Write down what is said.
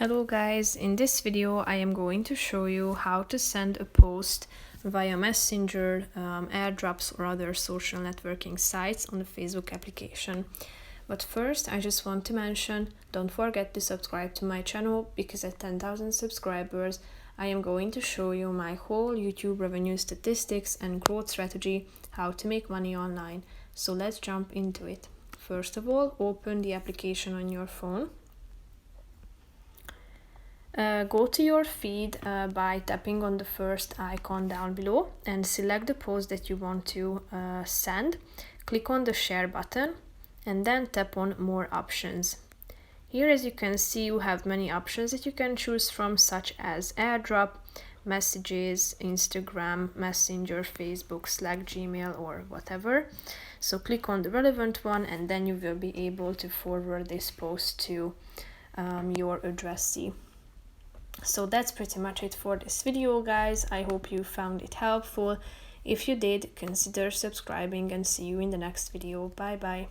Hello guys, in this video I am going to show you how to send a post via Messenger, airdrops or other social networking sites on the Facebook application. But first I just want to mention, don't forget to subscribe to my channel because at 10,000 subscribers I am going to show you my whole YouTube revenue statistics and growth strategy, how to make money online. So let's jump into it. First of all, open the application on your phone. Go to your feed by tapping on the first icon down below and select the post that you want to send. Click on the share button and then tap on more options. Here, as you can see, you have many options that you can choose from, such as airdrop, messages, Instagram, Messenger, Facebook, Slack, Gmail, or whatever. So click on the relevant one and then you will be able to forward this post to your addressee. So that's pretty much it for this video, guys. I hope you found it helpful. If you did, consider subscribing and see you in the next video. Bye bye.